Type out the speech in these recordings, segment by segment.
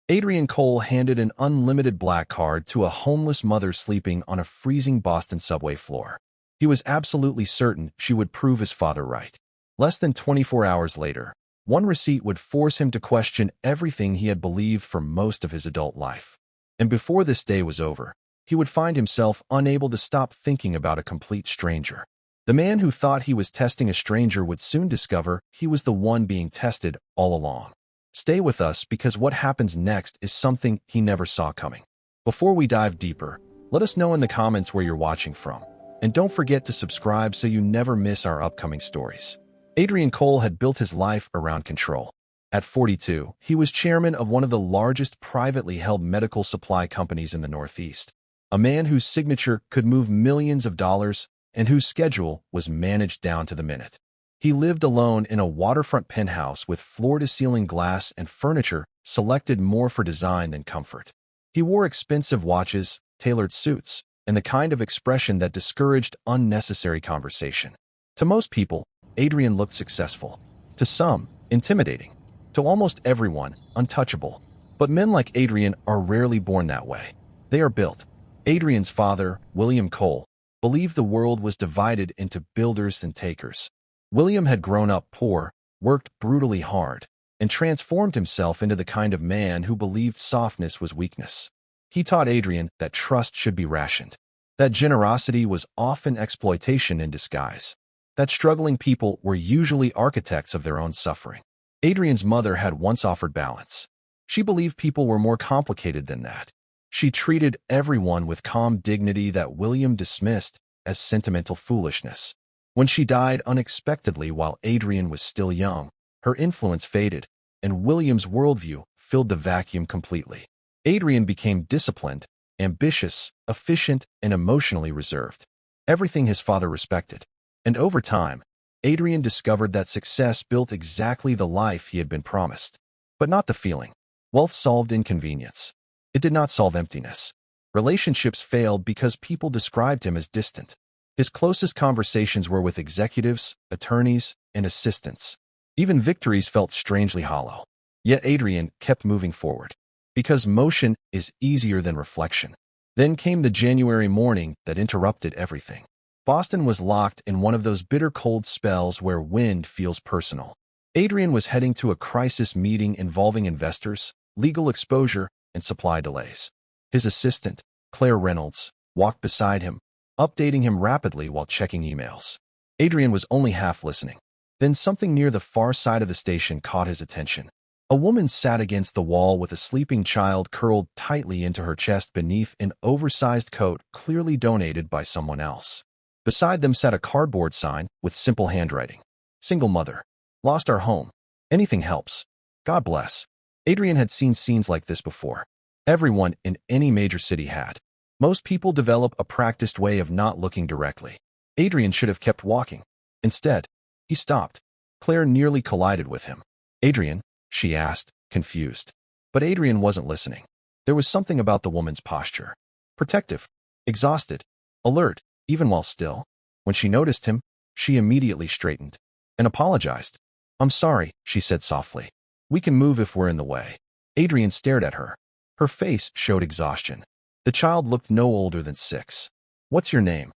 Adrian Cole handed an unlimited black card to a homeless mother sleeping on a freezing Boston subway floor. He was absolutely certain she would prove his father right. Less than 24 hours later, one receipt would force him to question everything he had believed for most of his adult life. And before this day was over, he would find himself unable to stop thinking about a complete stranger. The man who thought he was testing a stranger would soon discover he was the one being tested all along. Stay with us because what happens next is something he never saw coming. Before we dive deeper, let us know in the comments where you're watching from. And don't forget to subscribe so you never miss our upcoming stories. Adrian Cole had built his life around control. At 42, he was chairman of one of the largest privately held medical supply companies in the Northeast. A man whose signature could move millions of dollars and whose schedule was managed down to the minute. He lived alone in a waterfront penthouse with floor-to-ceiling glass and furniture selected more for design than comfort. He wore expensive watches, tailored suits, and the kind of expression that discouraged unnecessary conversation. To most people, Adrian looked successful. To some, intimidating. To almost everyone, untouchable. But men like Adrian are rarely born that way. They are built. Adrian's father, William Cole, believed the world was divided into builders and takers. William had grown up poor, worked brutally hard, and transformed himself into the kind of man who believed softness was weakness. He taught Adrian that trust should be rationed, that generosity was often exploitation in disguise, that struggling people were usually architects of their own suffering. Adrian's mother had once offered balance. She believed people were more complicated than that. She treated everyone with calm dignity that William dismissed as sentimental foolishness. When she died unexpectedly while Adrian was still young, her influence faded, and William's worldview filled the vacuum completely. Adrian became disciplined, ambitious, efficient, and emotionally reserved. Everything his father respected. And over time, Adrian discovered that success built exactly the life he had been promised. But not the feeling. Wealth solved inconvenience. It did not solve emptiness. Relationships failed because people described him as distant. His closest conversations were with executives, attorneys, and assistants. Even victories felt strangely hollow. Yet Adrian kept moving forward. Because motion is easier than reflection. Then came the January morning that interrupted everything. Boston was locked in one of those bitter cold spells where wind feels personal. Adrian was heading to a crisis meeting involving investors, legal exposure, and supply delays. His assistant, Claire Reynolds, walked beside him, updating him rapidly while checking emails. Adrian was only half listening. Then something near the far side of the station caught his attention. A woman sat against the wall with a sleeping child curled tightly into her chest beneath an oversized coat clearly donated by someone else. Beside them sat a cardboard sign with simple handwriting. Single mother. Lost our home. Anything helps. God bless. Adrian had seen scenes like this before. Everyone in any major city had. Most people develop a practiced way of not looking directly. Adrian should have kept walking. Instead, he stopped. Claire nearly collided with him. Adrian, she asked, confused. But Adrian wasn't listening. There was something about the woman's posture. Protective, exhausted, alert, even while still. When she noticed him, she immediately straightened and apologized. I'm sorry, she said softly. We can move if we're in the way. Adrian stared at her. Her face showed exhaustion. The child looked no older than 6. What's your name?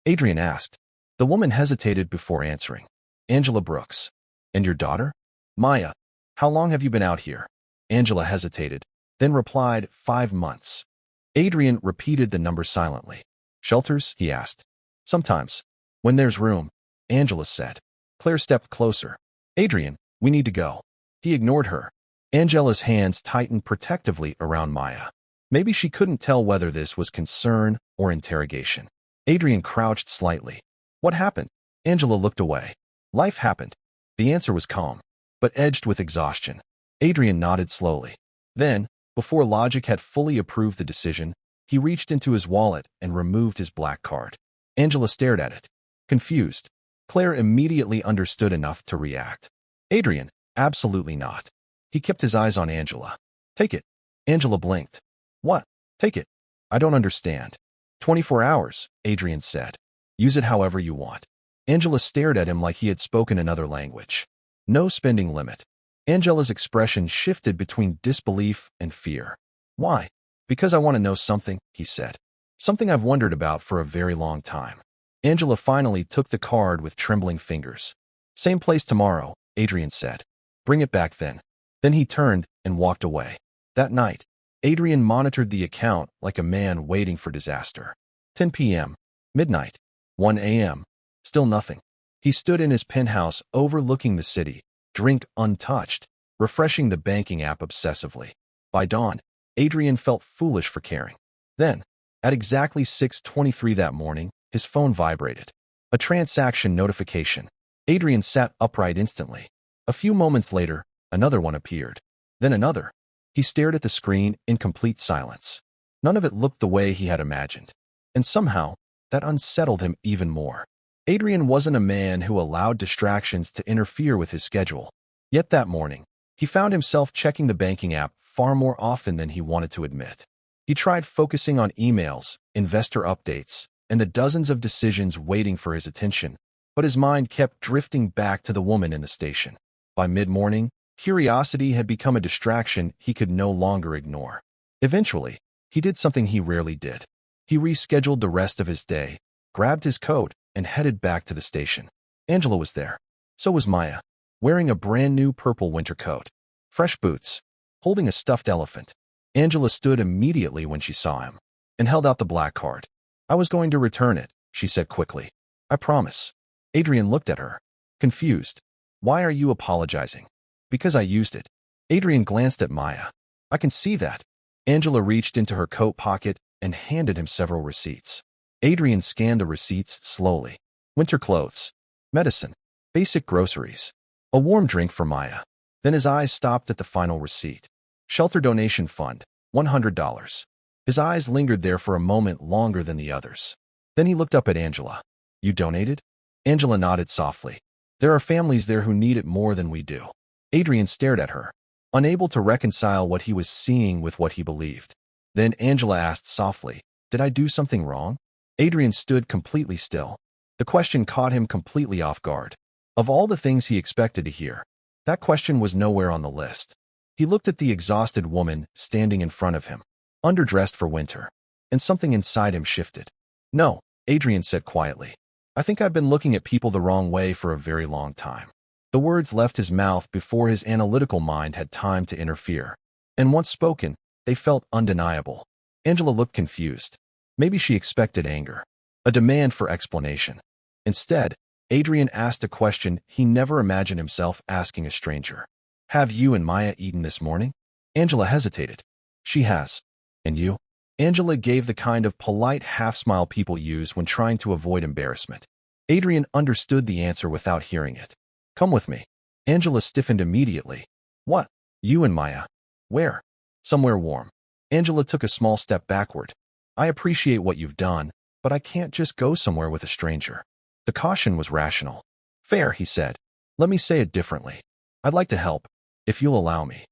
Adrian asked. The woman hesitated before answering. Angela Brooks. And your daughter? Maya. How long have you been out here? Angela hesitated, then replied, 5 months. Adrian repeated the number silently. Shelters? He asked. Sometimes. When there's room, Angela said. Claire stepped closer. Adrian, we need to go. He ignored her. Angela's hands tightened protectively around Maya. Maybe she couldn't tell whether this was concern or interrogation. Adrian crouched slightly. What happened? Angela looked away. Life happened. The answer was calm, but edged with exhaustion. Adrian nodded slowly. Then, before logic had fully approved the decision, he reached into his wallet and removed his black card. Angela stared at it, confused. Claire immediately understood enough to react. Adrian, absolutely not. He kept his eyes on Angela. Take it. Angela blinked. What? Take it. I don't understand. 24 hours, Adrian said. Use it however you want. Angela stared at him like he had spoken another language. No spending limit. Angela's expression shifted between disbelief and fear. Why? Because I want to know something, he said. Something I've wondered about for a very long time. Angela finally took the card with trembling fingers. Same place tomorrow, Adrian said. Bring it back then. Then he turned and walked away. That night, Adrian monitored the account like a man waiting for disaster. 10 p.m., midnight, 1 a.m., still nothing. He stood in his penthouse overlooking the city, drink untouched, refreshing the banking app obsessively. By dawn, Adrian felt foolish for caring. Then, at exactly 6:23 that morning, his phone vibrated. A transaction notification. Adrian sat upright instantly. A few moments later, another one appeared. Then another. He stared at the screen in complete silence. None of it looked the way he had imagined. And somehow, that unsettled him even more. Adrian wasn't a man who allowed distractions to interfere with his schedule. Yet that morning, he found himself checking the banking app far more often than he wanted to admit. He tried focusing on emails, investor updates, and the dozens of decisions waiting for his attention, but his mind kept drifting back to the woman in the station. By mid-morning, curiosity had become a distraction he could no longer ignore. Eventually, he did something he rarely did. He rescheduled the rest of his day, grabbed his coat, and headed back to the station. Angela was there. So was Maya, wearing a brand new purple winter coat, fresh boots, holding a stuffed elephant. Angela stood immediately when she saw him and held out the black card. I was going to return it, she said quickly. I promise. Adrian looked at her, confused. Why are you apologizing? Because I used it. Adrian glanced at Maya. I can see that. Angela reached into her coat pocket and handed him several receipts. Adrian scanned the receipts slowly. Winter clothes, medicine, basic groceries, a warm drink for Maya. Then his eyes stopped at the final receipt. Shelter donation fund, $100. His eyes lingered there for a moment longer than the others. Then he looked up at Angela. You donated? Angela nodded softly. There are families there who need it more than we do. Adrian stared at her, unable to reconcile what he was seeing with what he believed. Then Angela asked softly, Did I do something wrong? Adrian stood completely still. The question caught him completely off guard. Of all the things he expected to hear, that question was nowhere on the list. He looked at the exhausted woman standing in front of him, underdressed for winter, and something inside him shifted. No, Adrian said quietly. I think I've been looking at people the wrong way for a very long time. The words left his mouth before his analytical mind had time to interfere. And once spoken, they felt undeniable. Angela looked confused. Maybe she expected anger, a demand for explanation. Instead, Adrian asked a question he never imagined himself asking a stranger. Have you and Maya eaten this morning? Angela hesitated. She has. And you? Angela gave the kind of polite half-smile people use when trying to avoid embarrassment. Adrian understood the answer without hearing it. Come with me. Angela stiffened immediately. What? You and Maya? Where? Somewhere warm. Angela took a small step backward. I appreciate what you've done, but I can't just go somewhere with a stranger. The caution was rational. Fair, he said. Let me say it differently. I'd like to help, if you'll allow me.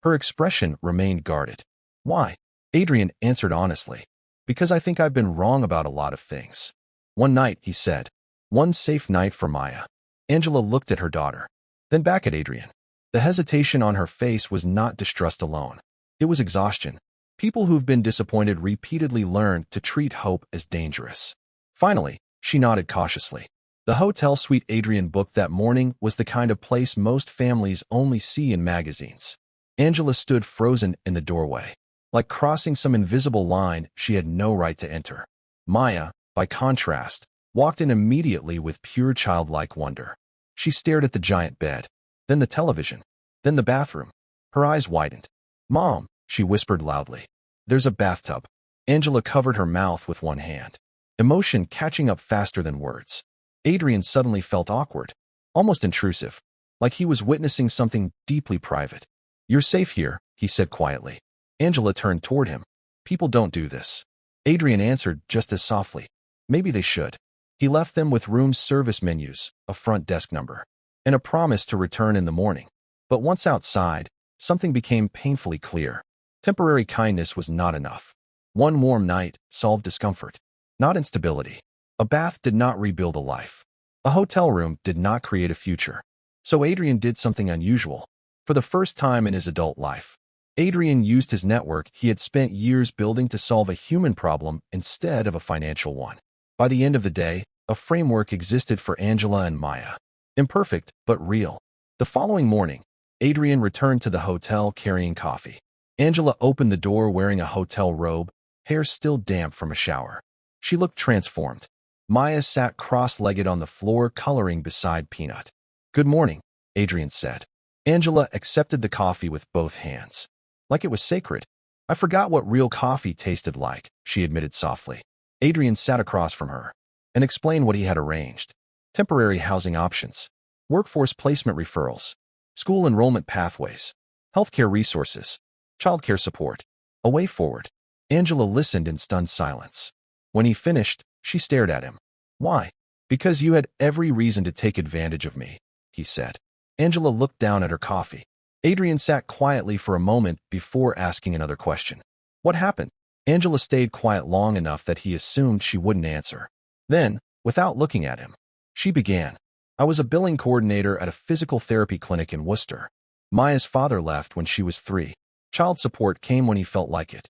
Her expression remained guarded. Why? Adrian answered honestly. Because I think I've been wrong about a lot of things. One night, he said. One safe night for Maya. Angela looked at her daughter, then back at Adrian. The hesitation on her face was not distrust alone. It was exhaustion. People who've been disappointed repeatedly learn to treat hope as dangerous. Finally, she nodded cautiously. The hotel suite Adrian booked that morning was the kind of place most families only see in magazines. Angela stood frozen in the doorway. Like crossing some invisible line she had no right to enter. Maya, by contrast, walked in immediately with pure childlike wonder. She stared at the giant bed, then the television, then the bathroom. Her eyes widened. Mom, she whispered loudly. There's a bathtub. Angela covered her mouth with one hand, emotion catching up faster than words. Adrian suddenly felt awkward, almost intrusive, like he was witnessing something deeply private. You're safe here, he said quietly. Angela turned toward him. People don't do this. Adrian answered just as softly. Maybe they should. He left them with room service menus, a front desk number, and a promise to return in the morning. But once outside, something became painfully clear. Temporary kindness was not enough. One warm night solved discomfort, not instability. A bath did not rebuild a life. A hotel room did not create a future. So Adrian did something unusual. For the first time in his adult life, Adrian used his network he had spent years building to solve a human problem instead of a financial one. By the end of the day, a framework existed for Angela and Maya. Imperfect, but real. The following morning, Adrian returned to the hotel carrying coffee. Angela opened the door wearing a hotel robe, hair still damp from a shower. She looked transformed. Maya sat cross-legged on the floor coloring beside Peanut. "Good morning," Adrian said. Angela accepted the coffee with both hands. Like it was sacred. "I forgot what real coffee tasted like," she admitted softly. Adrian sat across from her and explained what he had arranged. Temporary housing options, workforce placement referrals, school enrollment pathways, healthcare resources, childcare support, a way forward. Angela listened in stunned silence. When he finished, she stared at him. "Why?" "Because you had every reason to take advantage of me," he said. Angela looked down at her coffee. Adrian sat quietly for a moment before asking another question. "What happened?" Angela stayed quiet long enough that he assumed she wouldn't answer. Then, without looking at him, she began. "I was a billing coordinator at a physical therapy clinic in Worcester. Maya's father left when she was 3. Child support came when he felt like it."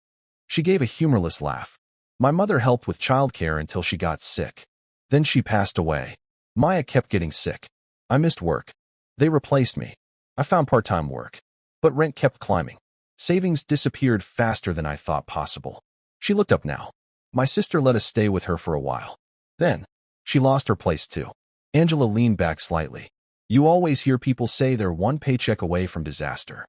She gave a humorless laugh. "My mother helped with childcare until she got sick. Then she passed away. Maya kept getting sick. I missed work. They replaced me. I found part-time work. But rent kept climbing. Savings disappeared faster than I thought possible." She looked up now. "My sister let us stay with her for a while. Then, she lost her place too." Angela leaned back slightly. "You always hear people say they're one paycheck away from disaster.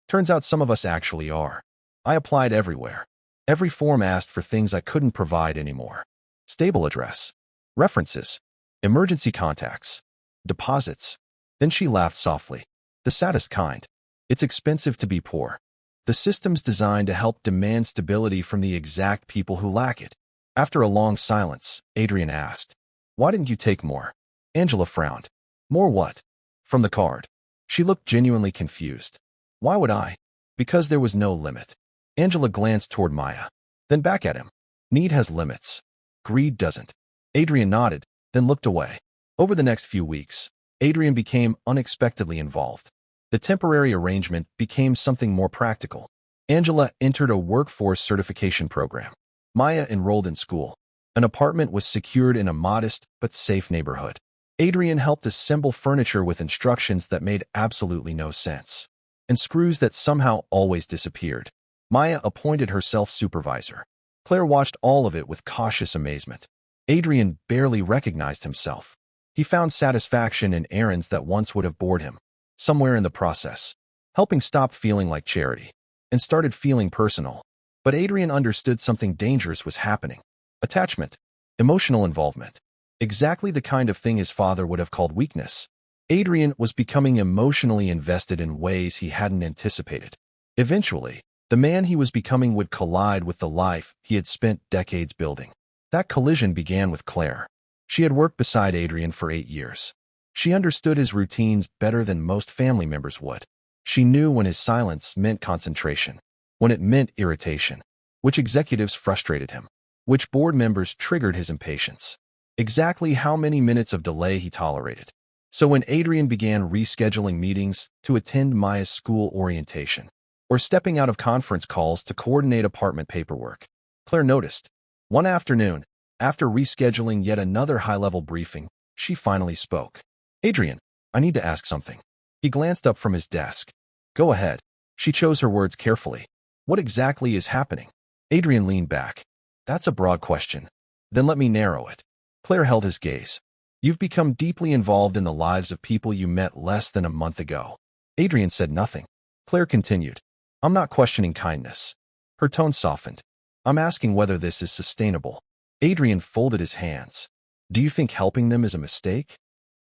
Turns out some of us actually are. I applied everywhere. Every form asked for things I couldn't provide anymore. Stable address, references, emergency contacts, deposits." Then she laughed softly. "The saddest kind. It's expensive to be poor. The system's designed to help demand stability from the exact people who lack it." After a long silence, Adrian asked, "Why didn't you take more?" Angela frowned. "More what?" "From the card." She looked genuinely confused. "Why would I?" "Because there was no limit." Angela glanced toward Maya, then back at him. "Need has limits. Greed doesn't." Adrian nodded, then looked away. Over the next few weeks, Adrian became unexpectedly involved. The temporary arrangement became something more practical. Angela entered a workforce certification program. Maya enrolled in school. An apartment was secured in a modest but safe neighborhood. Adrian helped assemble furniture with instructions that made absolutely no sense, and screws that somehow always disappeared. Maya appointed herself supervisor. Claire watched all of it with cautious amazement. Adrian barely recognized himself. He found satisfaction in errands that once would have bored him. Somewhere in the process, helping stopped feeling like charity and started feeling personal. But Adrian understood something dangerous was happening. Attachment, emotional involvement, exactly the kind of thing his father would have called weakness. Adrian was becoming emotionally invested in ways he hadn't anticipated. Eventually, the man he was becoming would collide with the life he had spent decades building. That collision began with Claire. She had worked beside Adrian for 8 years. She understood his routines better than most family members would. She knew when his silence meant concentration, when it meant irritation, which executives frustrated him, which board members triggered his impatience, exactly how many minutes of delay he tolerated. So when Adrian began rescheduling meetings to attend Maya's school orientation, or stepping out of conference calls to coordinate apartment paperwork, Claire noticed. One afternoon, after rescheduling yet another high-level briefing, she finally spoke. "Adrian, I need to ask something." He glanced up from his desk. "Go ahead." She chose her words carefully. "What exactly is happening?" Adrian leaned back. "That's a broad question. Then let me narrow it." Claire held his gaze. "You've become deeply involved in the lives of people you met less than a month ago." Adrian said nothing. Claire continued. "I'm not questioning kindness." Her tone softened. "I'm asking whether this is sustainable." Adrian folded his hands. "Do you think helping them is a mistake?"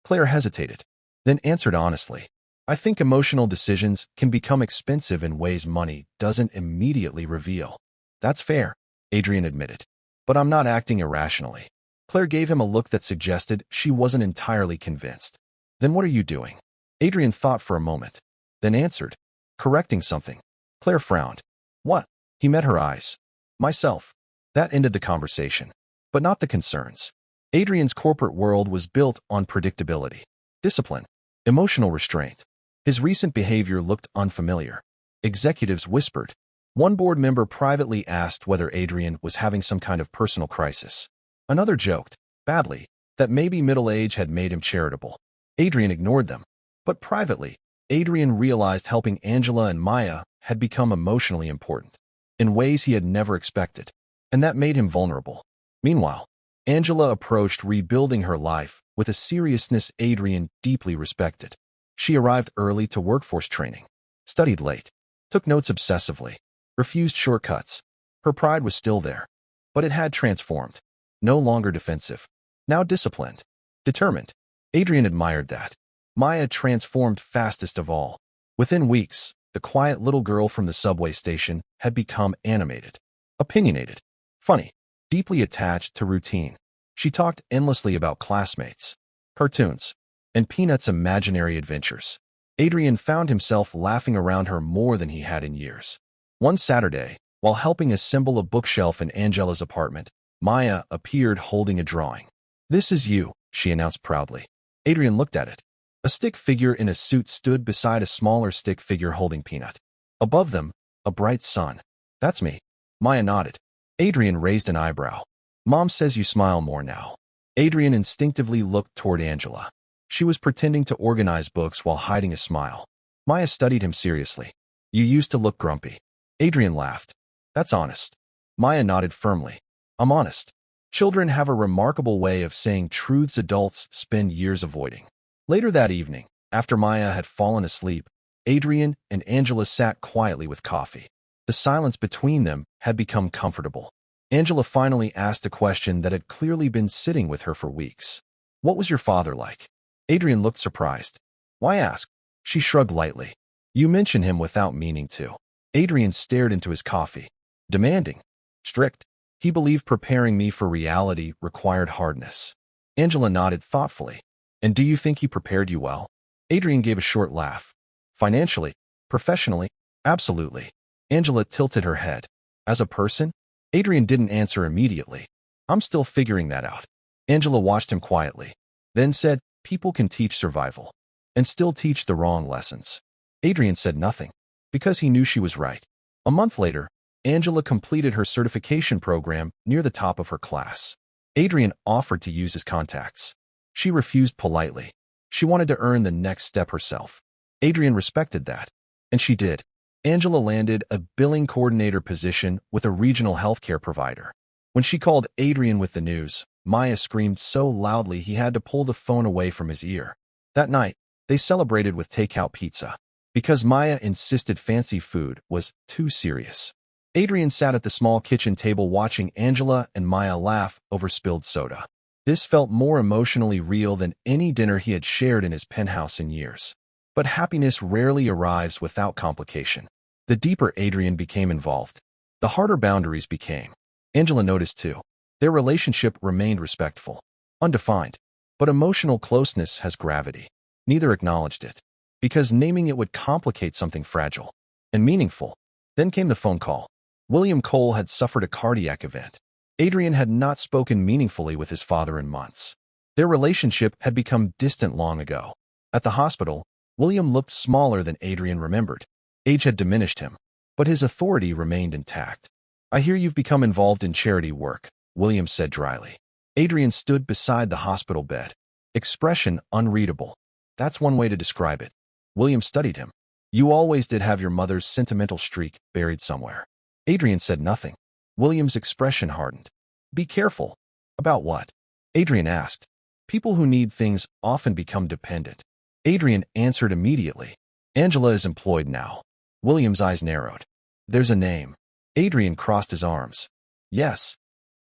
Claire hesitated, then answered honestly. "I think emotional decisions can become expensive in ways money doesn't immediately reveal." "That's fair," Adrian admitted. "But I'm not acting irrationally." Claire gave him a look that suggested she wasn't entirely convinced. "Then what are you doing?" Adrian thought for a moment, then answered, "Correcting something." Claire frowned. "What?" He met her eyes. "Myself." That ended the conversation, but not the concerns. Adrian's corporate world was built on predictability, discipline, emotional restraint. His recent behavior looked unfamiliar. Executives whispered. One board member privately asked whether Adrian was having some kind of personal crisis. Another joked, badly, that maybe middle age had made him charitable. Adrian ignored them. But privately, Adrian realized helping Angela and Maya had become emotionally important, in ways he had never expected, and that made him vulnerable. Meanwhile, Angela approached rebuilding her life with a seriousness Adrian deeply respected. She arrived early to workforce training, studied late, took notes obsessively, refused shortcuts. Her pride was still there, but it had transformed. No longer defensive, now disciplined, determined. Adrian admired that. Maya transformed fastest of all. Within weeks, the quiet little girl from the subway station had become animated, opinionated, funny, deeply attached to routine. She talked endlessly about classmates, cartoons, and Peanut's imaginary adventures. Adrian found himself laughing around her more than he had in years. One Saturday, while helping assemble a bookshelf in Angela's apartment, Maya appeared holding a drawing. "This is you," she announced proudly. Adrian looked at it. A stick figure in a suit stood beside a smaller stick figure holding Peanut. Above them, a bright sun. "That's me." Maya nodded. Adrian raised an eyebrow. "Mom says you smile more now." Adrian instinctively looked toward Angela. She was pretending to organize books while hiding a smile. Maya studied him seriously. "You used to look grumpy." Adrian laughed. "That's honest." Maya nodded firmly. "I'm honest." Children have a remarkable way of saying truths adults spend years avoiding. Later that evening, after Maya had fallen asleep, Adrian and Angela sat quietly with coffee. The silence between them had become comfortable. Angela finally asked a question that had clearly been sitting with her for weeks. "What was your father like?" Adrian looked surprised. "Why ask?" She shrugged lightly. "You mention him without meaning to." Adrian stared into his coffee. "Demanding. Strict. He believed preparing me for reality required hardness." Angela nodded thoughtfully. "And do you think he prepared you well?" Adrian gave a short laugh. "Financially? Professionally? Absolutely." Angela tilted her head. "As a person?" Adrian didn't answer immediately. "I'm still figuring that out." Angela watched him quietly, then said, "People can teach survival, and still teach the wrong lessons." Adrian said nothing, because he knew she was right. A month later, Angela completed her certification program near the top of her class. Adrian offered to use his contacts. She refused politely. She wanted to earn the next step herself. Adrian respected that, and she did. Angela landed a billing coordinator position with a regional healthcare provider. When she called Adrian with the news, Maya screamed so loudly he had to pull the phone away from his ear. That night, they celebrated with takeout pizza, because Maya insisted fancy food was too serious. Adrian sat at the small kitchen table watching Angela and Maya laugh over spilled soda. This felt more emotionally real than any dinner he had shared in his penthouse in years. But happiness rarely arrives without complication. The deeper Adrian became involved, the harder boundaries became. Angela noticed too. Their relationship remained respectful, undefined, but emotional closeness has gravity. Neither acknowledged it, because naming it would complicate something fragile and meaningful. Then came the phone call. William Cole had suffered a cardiac event. Adrian had not spoken meaningfully with his father in months. Their relationship had become distant long ago. At the hospital, William looked smaller than Adrian remembered. Age had diminished him, but his authority remained intact. "I hear you've become involved in charity work," William said dryly. Adrian stood beside the hospital bed. Expression unreadable. That's one way to describe it. William studied him. "You always did have your mother's sentimental streak buried somewhere." Adrian said nothing. William's expression hardened. "Be careful." "About what?" Adrian asked. "People who need things often become dependent." Adrian answered immediately. "Angela is employed now." William's eyes narrowed. "There's a name." Adrian crossed his arms. "Yes."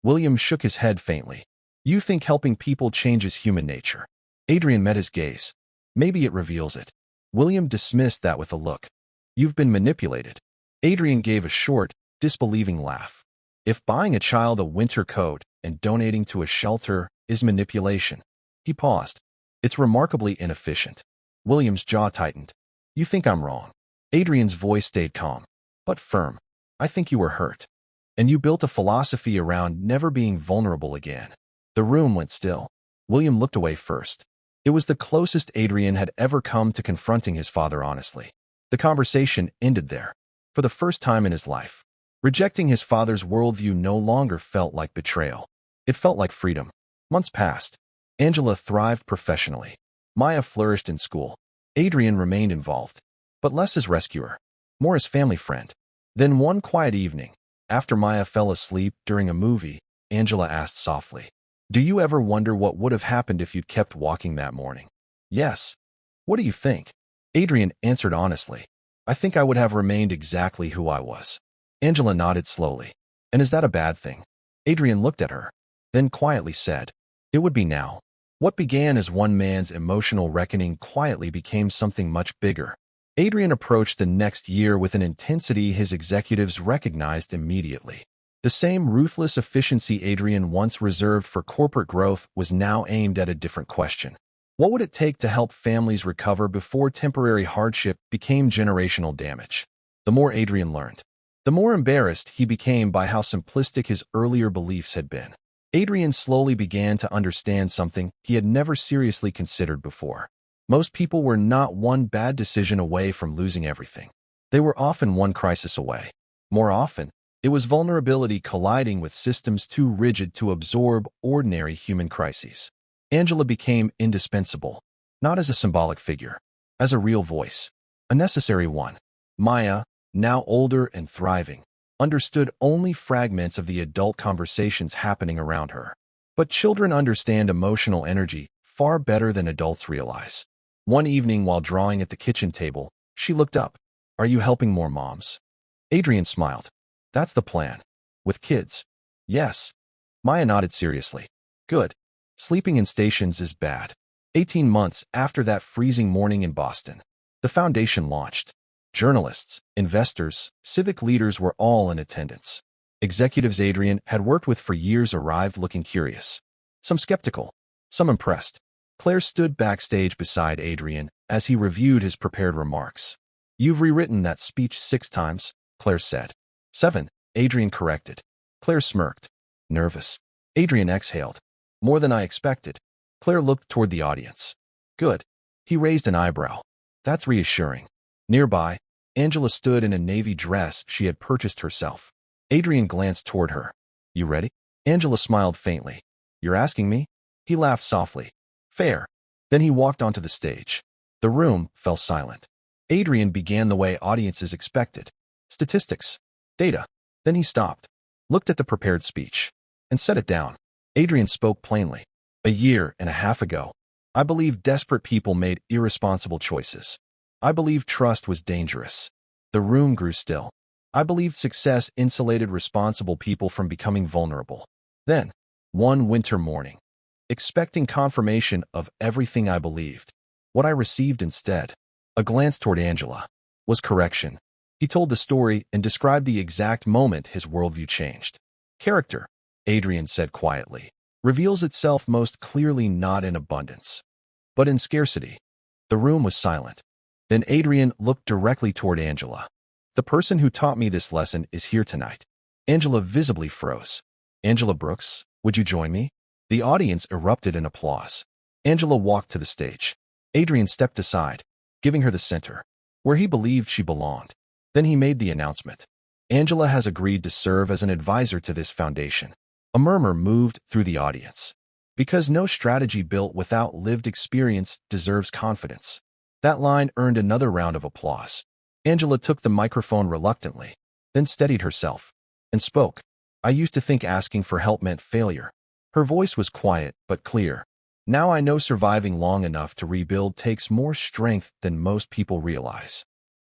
William shook his head faintly. "You think helping people changes human nature." Adrian met his gaze. "Maybe it reveals it." William dismissed that with a look. "You've been manipulated." Adrian gave a short, disbelieving laugh. "If buying a child a winter coat and donating to a shelter is manipulation." He paused. "It's remarkably inefficient." William's jaw tightened. "You think I'm wrong." Adrian's voice stayed calm, but firm. "I think you were hurt. And you built a philosophy around never being vulnerable again." The room went still. William looked away first. It was the closest Adrian had ever come to confronting his father honestly. The conversation ended there. For the first time in his life, rejecting his father's worldview no longer felt like betrayal. It felt like freedom. Months passed. Angela thrived professionally. Maya flourished in school. Adrian remained involved, but less as rescuer, more as family friend. Then one quiet evening, after Maya fell asleep during a movie, Angela asked softly, "Do you ever wonder what would have happened if you'd kept walking that morning?" "Yes." "What do you think?" Adrian answered honestly, "I think I would have remained exactly who I was." Angela nodded slowly. "And is that a bad thing?" Adrian looked at her, then quietly said, "It would be now." What began as one man's emotional reckoning quietly became something much bigger. Adrian approached the next year with an intensity his executives recognized immediately. The same ruthless efficiency Adrian once reserved for corporate growth was now aimed at a different question. What would it take to help families recover before temporary hardship became generational damage? The more Adrian learned, the more embarrassed he became by how simplistic his earlier beliefs had been. Adrian slowly began to understand something he had never seriously considered before. Most people were not one bad decision away from losing everything. They were often one crisis away. More often, it was vulnerability colliding with systems too rigid to absorb ordinary human crises. Angela became indispensable, not as a symbolic figure, as a real voice, a necessary one. Maya, now older and thriving, understood only fragments of the adult conversations happening around her. But children understand emotional energy far better than adults realize. One evening while drawing at the kitchen table, she looked up. "Are you helping more moms?" Adrian smiled. "That's the plan. With kids?" "Yes." Maya nodded seriously. "Good. Sleeping in stations is bad." 18 months after that freezing morning in Boston, the foundation launched. Journalists, investors, civic leaders were all in attendance. Executives Adrian had worked with for years arrived looking curious. Some skeptical, some impressed. Claire stood backstage beside Adrian as he reviewed his prepared remarks. "You've rewritten that speech 6 times, Claire said. 7, Adrian corrected. Claire smirked. Nervous. Adrian exhaled. "More than I expected." Claire looked toward the audience. "Good." He raised an eyebrow. "That's reassuring." Nearby, Angela stood in a navy dress she had purchased herself. Adrian glanced toward her. "You ready?" Angela smiled faintly. "You're asking me?" He laughed softly. "Fair." Then he walked onto the stage. The room fell silent. Adrian began the way audiences expected. Statistics. Data. Then he stopped, looked at the prepared speech, and set it down. Adrian spoke plainly. "A year and a half ago, I believed desperate people made irresponsible choices. I believed trust was dangerous." The room grew still. "I believed success insulated responsible people from becoming vulnerable. Then, one winter morning, expecting confirmation of everything I believed, what I received instead, a glance toward Angela, was correction." He told the story and described the exact moment his worldview changed. "Character," Adrian said quietly, "reveals itself most clearly not in abundance, but in scarcity." The room was silent. Then Adrian looked directly toward Angela. "The person who taught me this lesson is here tonight." Angela visibly froze. "Angela Brooks, would you join me?" The audience erupted in applause. Angela walked to the stage. Adrian stepped aside, giving her the center, where he believed she belonged. Then he made the announcement. "Angela has agreed to serve as an advisor to this foundation." A murmur moved through the audience. Because no strategy built without lived experience deserves confidence. That line earned another round of applause. Angela took the microphone reluctantly, then steadied herself, and spoke. "I used to think asking for help meant failure." Her voice was quiet but clear. "Now I know surviving long enough to rebuild takes more strength than most people realize."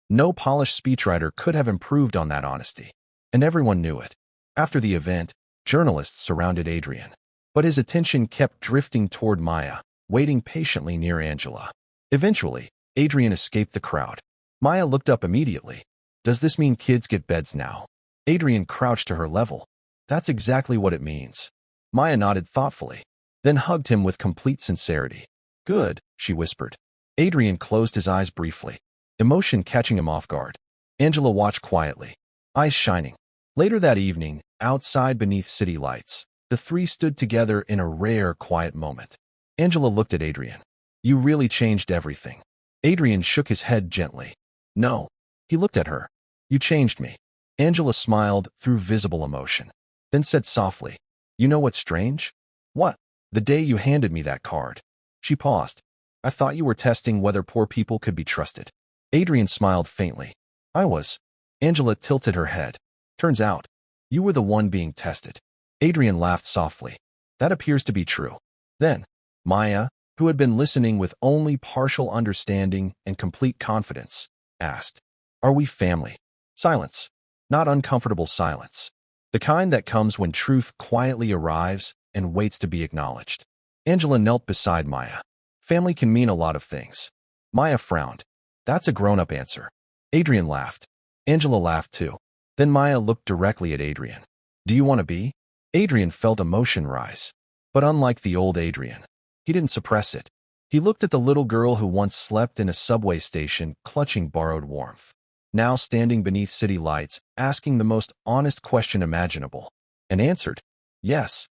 No polished speechwriter could have improved on that honesty, and everyone knew it. After the event, journalists surrounded Adrian, but his attention kept drifting toward Maya, waiting patiently near Angela. Eventually, Adrian escaped the crowd. Maya looked up immediately. "Does this mean kids get beds now?" Adrian crouched to her level. "That's exactly what it means." Maya nodded thoughtfully, then hugged him with complete sincerity. "Good," she whispered. Adrian closed his eyes briefly, emotion catching him off guard. Angela watched quietly, eyes shining. Later that evening, outside beneath city lights, the three stood together in a rare, quiet moment. Angela looked at Adrian. You really changed everything. Adrian shook his head gently. No. He looked at her. You changed me. Angela smiled through visible emotion, then said softly, You know what's strange? What? The day you handed me that card. She paused. I thought you were testing whether poor people could be trusted. Adrian smiled faintly. I was. Angela tilted her head. Turns out, you were the one being tested. Adrian laughed softly. That appears to be true. Then, Maya, who had been listening with only partial understanding and complete confidence, asked, Are we family? Silence. Not uncomfortable silence. The kind that comes when truth quietly arrives and waits to be acknowledged. Angela knelt beside Maya. Family can mean a lot of things. Maya frowned. That's a grown-up answer. Adrian laughed. Angela laughed too. Then Maya looked directly at Adrian. Do you want to be? Adrian felt emotion rise. But unlike the old Adrian, he didn't suppress it. He looked at the little girl who once slept in a subway station, clutching borrowed warmth. Now standing beneath city lights, asking the most honest question imaginable. And answered, Yes,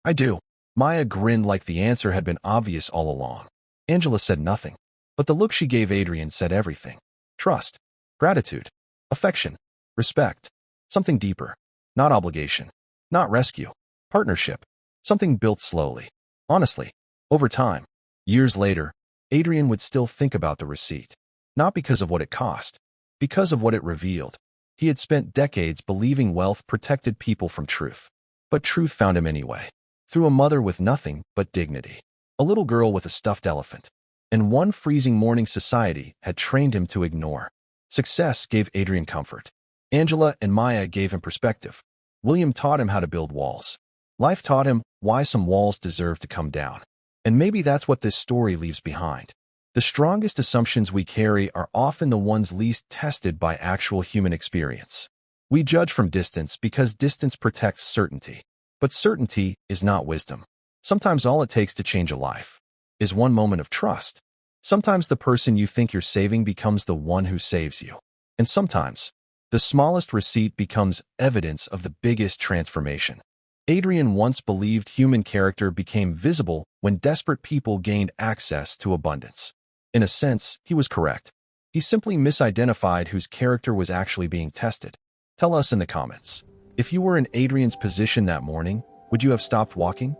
I do. Maya grinned like the answer had been obvious all along. Angela said nothing, but the look she gave Adrian said everything. Trust, gratitude, affection, respect, something deeper. Not obligation, not rescue, partnership, something built slowly. Honestly, over time. Years later, Adrian would still think about the receipt. Not because of what it cost, because of what it revealed. He had spent decades believing wealth protected people from truth. But truth found him anyway. Through a mother with nothing but dignity. A little girl with a stuffed elephant. And one freezing morning society had trained him to ignore. Success gave Adrian comfort. Angela and Maya gave him perspective. William taught him how to build walls. Life taught him why some walls deserve to come down. And maybe that's what this story leaves behind. The strongest assumptions we carry are often the ones least tested by actual human experience. We judge from distance because distance protects certainty. But certainty is not wisdom. Sometimes all it takes to change a life is one moment of trust. Sometimes the person you think you're saving becomes the one who saves you. And sometimes, the smallest receipt becomes evidence of the biggest transformation. Adrian once believed human character became visible when desperate people gained access to abundance. In a sense, he was correct. He simply misidentified whose character was actually being tested. Tell us in the comments. If you were in Adrian's position that morning, would you have stopped walking?